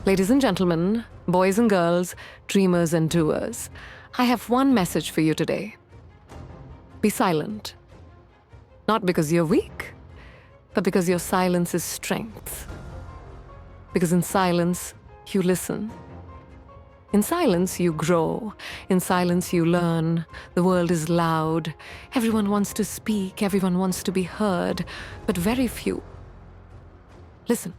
Ladies and gentlemen, boys and girls, dreamers and doers, I have one message for you today. Be silent. Not because you're weak, but because your silence is strength. Because in silence, you listen. In silence, you grow. In silence, you learn. The world is loud. Everyone wants to speak. Everyone wants to be heard, but very few. Listen.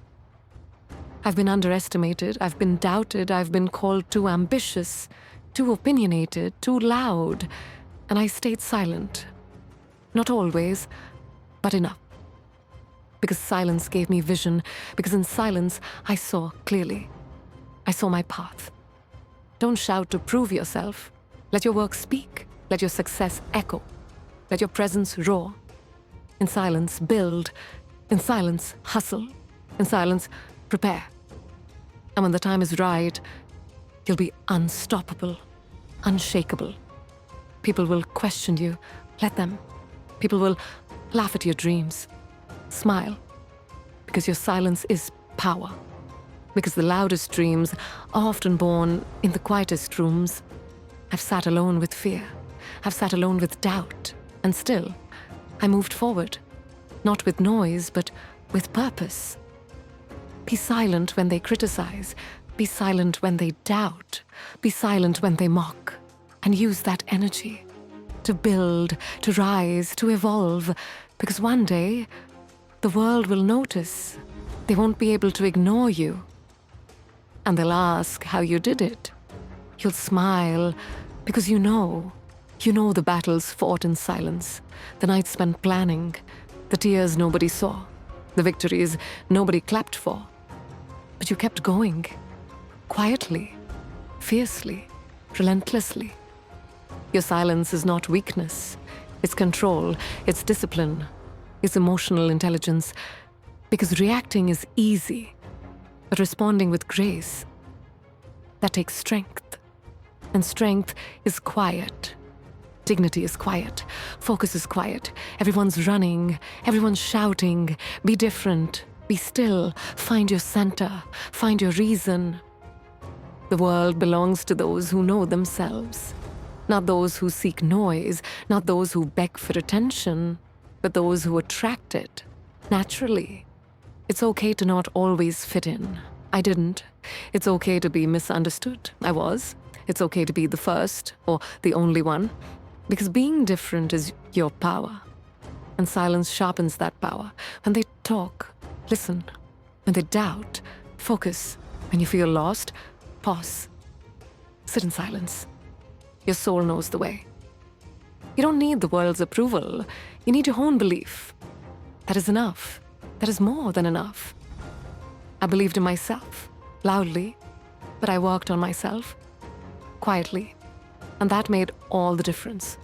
I've been underestimated. I've been doubted. I've been called too ambitious, too opinionated, too loud. And I stayed silent. Not always, but enough. Because silence gave me vision. Because in silence, I saw clearly. I saw my path. Don't shout to prove yourself. Let your work speak. Let your success echo. Let your presence roar. In silence, build. In silence, hustle. In silence, prepare. And when the time is right, you'll be unstoppable, unshakable. People will question you. Let them. People will laugh at your dreams. Smile. Because your silence is power. Because the loudest dreams are often born in the quietest rooms. I've sat alone with fear. I've sat alone with doubt. And still, I moved forward. Not with noise, but with purpose. Be silent when they criticize. Be silent when they doubt. Be silent when they mock. And use that energy to build, to rise, to evolve. Because one day, the world will notice. They won't be able to ignore you. And they'll ask how you did it. You'll smile because you know the battles fought in silence, the nights spent planning, the tears nobody saw, the victories nobody clapped for. But you kept going, quietly, fiercely, relentlessly. Your silence is not weakness. It's control, it's discipline, it's emotional intelligence. Because reacting is easy, but responding with grace, that takes strength. And strength is quiet. Dignity is quiet. Focus is quiet. Everyone's running. Everyone's shouting. Be different. Be still. Find your center. Find your reason. The world belongs to those who know themselves. Not those who seek noise. Not those who beg for attention. But those who attract it naturally. It's okay to not always fit in. I didn't. It's okay to be misunderstood. I was. It's okay to be the first or the only one. Because being different is your power. And silence sharpens that power. When they talk, listen. When they doubt, focus. When you feel lost, pause. Sit in silence. Your soul knows the way. You don't need the world's approval. You need your own belief. That is enough. That is more than enough. I believed in myself, loudly, but I worked on myself, quietly, and that made all the difference.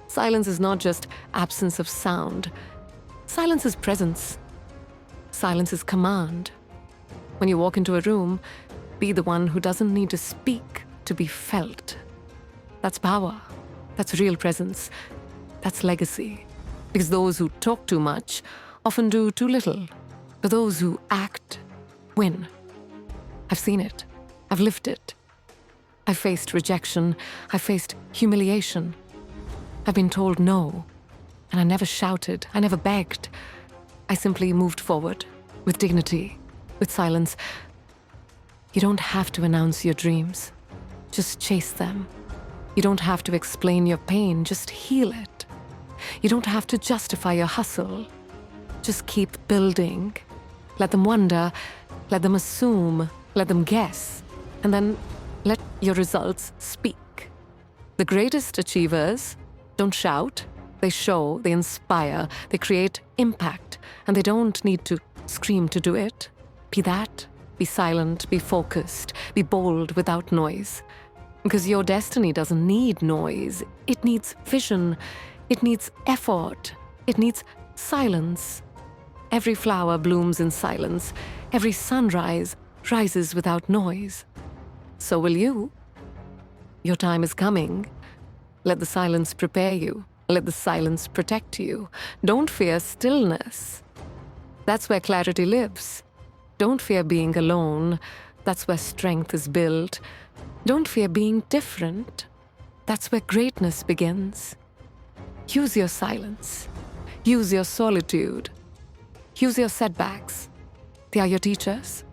Silence is not just absence of sound. Silence is presence. Silence is command. When you walk into a room, be the one who doesn't need to speak to be felt. That's power. That's real presence. That's legacy. Because those who talk too much often do too little, but those who act win. I've seen it. I've lived it. I've faced rejection. I've faced humiliation. I've been told no, and I never shouted. I never begged. I simply moved forward with dignity, with silence. You don't have to announce your dreams. Just chase them. You don't have to explain your pain. Just heal it. You don't have to justify your hustle. Just keep building. Let them wonder, let them assume, let them guess, and then let your results speak. The greatest achievers don't shout, they show, they inspire, they create impact, and they don't need to scream to do it. Be that, be silent, be focused, be bold without noise. Because your destiny doesn't need noise. It needs vision, it needs effort, it needs silence. Every flower blooms in silence. Every sunrise rises without noise. So will you. Your time is coming. Let the silence prepare you. Let the silence protect you. Don't fear stillness. That's where clarity lives. Don't fear being alone. That's where strength is built. Don't fear being different. That's where greatness begins. Use your silence. Use your solitude. Use your setbacks. They are your teachers.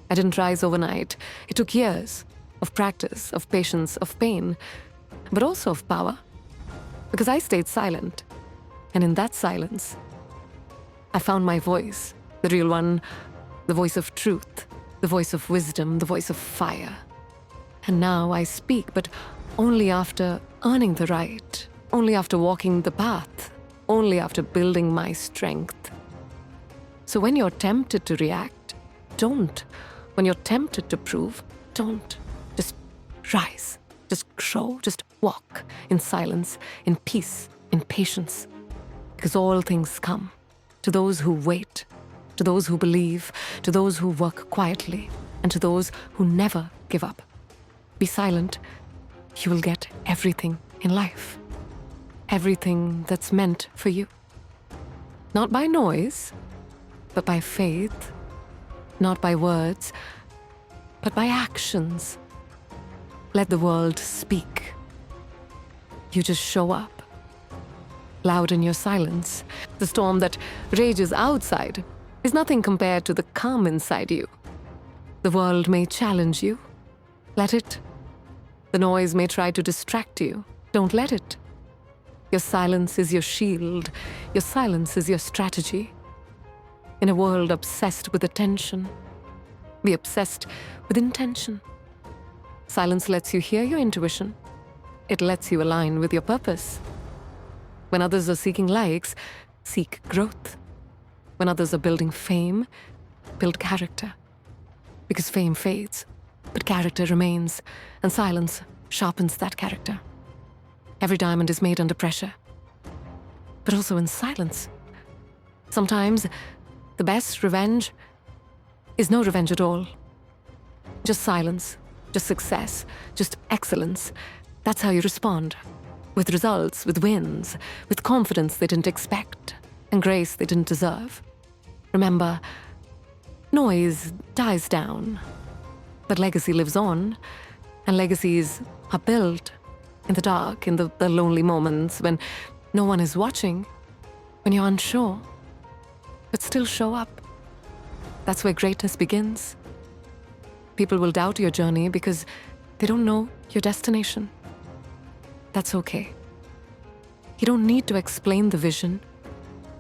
I didn't rise overnight. It took years of practice, of patience, of pain, but also of power. Because I stayed silent. And in that silence, I found my voice, the real one, the voice of truth, the voice of wisdom, the voice of fire. And now I speak, but only after earning the right, only after walking the path, only after building my strength. So when you're tempted to react, don't. When you're tempted to prove, don't. Just rise, just grow, just walk in silence, in peace, in patience. Because all things come to those who wait, to those who believe, to those who work quietly, and to those who never give up. Be silent, you will get everything in life. Everything that's meant for you. Not by noise, but by faith. Not by words, but by actions. Let the world speak. You just show up. Loud in your silence. The storm that rages outside is nothing compared to the calm inside you. The world may challenge you. Let it. The noise may try to distract you. Don't let it. Your silence is your shield. Your silence is your strategy. In a world obsessed with attention, be obsessed with intention. Silence lets you hear your intuition. It lets you align with your purpose. When others are seeking likes, seek growth. When others are building fame, build character. Because fame fades, but character remains, and silence sharpens that character. Every diamond is made under pressure, but also in silence. Sometimes the best revenge is no revenge at all. Just silence, just success, just excellence. That's how you respond. With results, with wins, with confidence they didn't expect, and grace they didn't deserve. Remember, noise dies down, but legacy lives on, and legacies are built in the dark, in the lonely moments when no one is watching, when you're unsure, but still show up. That's where greatness begins. People will doubt your journey because they don't know your destination. That's okay. You don't need to explain the vision.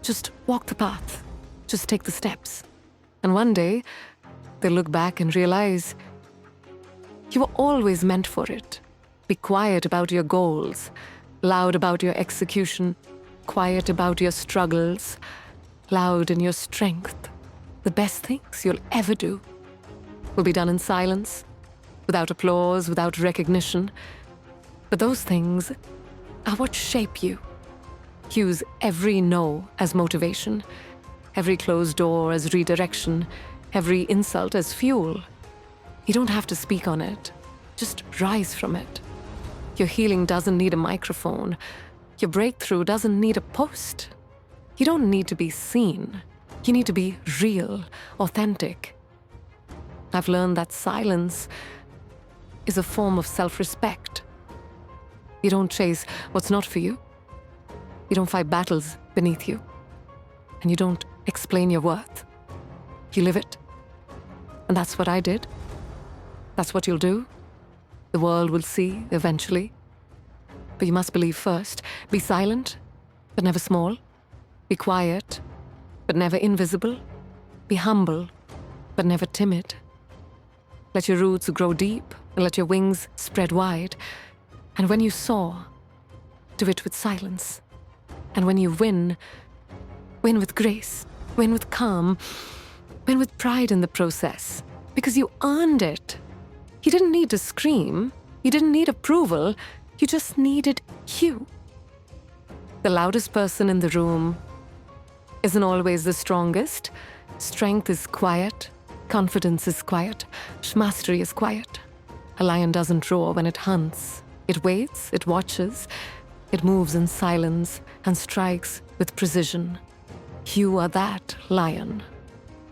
Just walk the path. Just take the steps. And one day, they'll look back and realize you were always meant for it. Be quiet about your goals, loud about your execution, quiet about your struggles, loud in your strength. The best things you'll ever do will be done in silence, without applause, without recognition. But those things are what shape you. Use every no as motivation, every closed door as redirection, every insult as fuel. You don't have to speak on it. Just rise from it. Your healing doesn't need a microphone. Your breakthrough doesn't need a post. You don't need to be seen. You need to be real, authentic. I've learned that silence is a form of self-respect. You don't chase what's not for you. You don't fight battles beneath you. And you don't explain your worth. You live it. And that's what I did. That's what you'll do. The world will see eventually. But you must believe first. Be silent, but never small. Be quiet, but never invisible. Be humble, but never timid. Let your roots grow deep and let your wings spread wide. And when you soar, do it with silence. And when you win, win with grace, win with calm, win with pride in the process. Because you earned it. You didn't need to scream. You didn't need approval. You just needed you. The loudest person in the room isn't always the strongest. Strength is quiet. Confidence is quiet. Mastery is quiet. A lion doesn't roar when it hunts. It waits, it watches, it moves in silence and strikes with precision. You are that lion.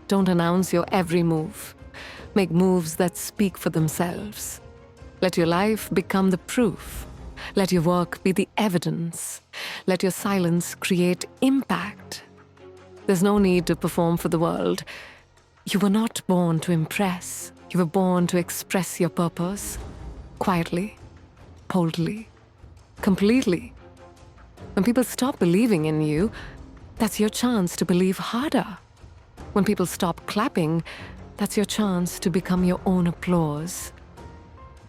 Don't announce your every move. Make moves that speak for themselves. Let your life become the proof. Let your work be the evidence. Let your silence create impact. There's no need to perform for the world. You were not born to impress. You were born to express your purpose. Quietly, boldly, completely. When people stop believing in you, that's your chance to believe harder. When people stop clapping, that's your chance to become your own applause.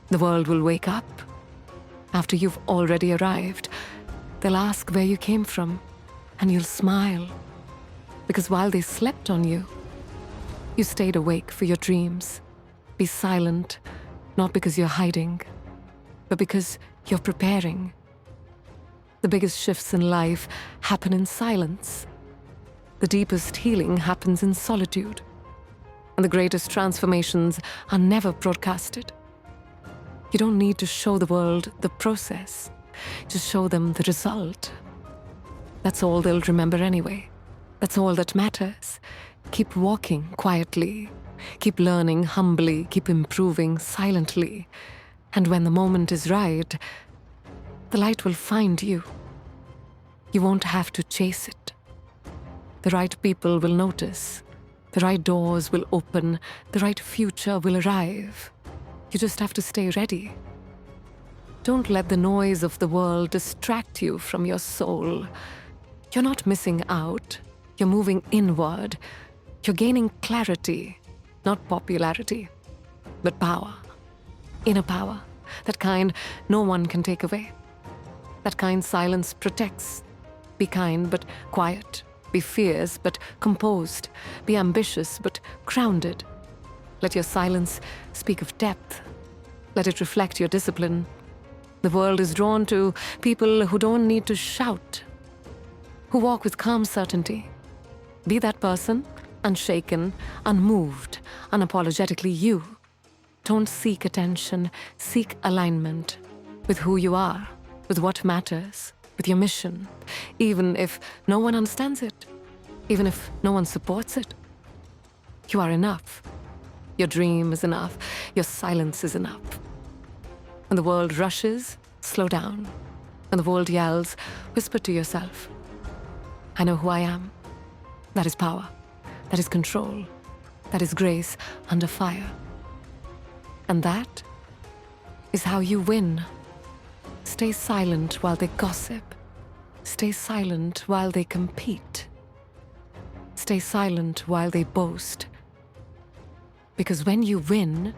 The world will wake up. After you've already arrived, they'll ask where you came from, and you'll smile. Because while they slept on you, you stayed awake for your dreams. Be silent, not because you're hiding, but because you're preparing. The biggest shifts in life happen in silence. The deepest healing happens in solitude. And the greatest transformations are never broadcasted. You don't need to show the world the process. Just show them the result. That's all they'll remember anyway. That's all that matters. Keep walking quietly. Keep learning humbly. Keep improving silently. And when the moment is right, the light will find you. You won't have to chase it. The right people will notice. The right doors will open. The right future will arrive. You just have to stay ready. Don't let the noise of the world distract you from your soul. You're not missing out. You're moving inward. You're gaining clarity, not popularity, but power. Inner power. That kind no one can take away. That kind silence protects. Be kind but quiet. Be fierce but composed. Be ambitious but grounded. Let your silence speak of depth. Let it reflect your discipline. The world is drawn to people who don't need to shout, who walk with calm certainty. Be that person, unshaken, unmoved, unapologetically you. Don't seek attention, seek alignment with who you are, with what matters, with your mission, even if no one understands it, even if no one supports it. You are enough. Your dream is enough. Your silence is enough. When the world rushes, slow down. When the world yells, whisper to yourself, I know who I am. That is power. That is control. That is grace under fire. And that is how you win. Stay silent while they gossip. Stay silent while they compete. Stay silent while they boast. Because when you win,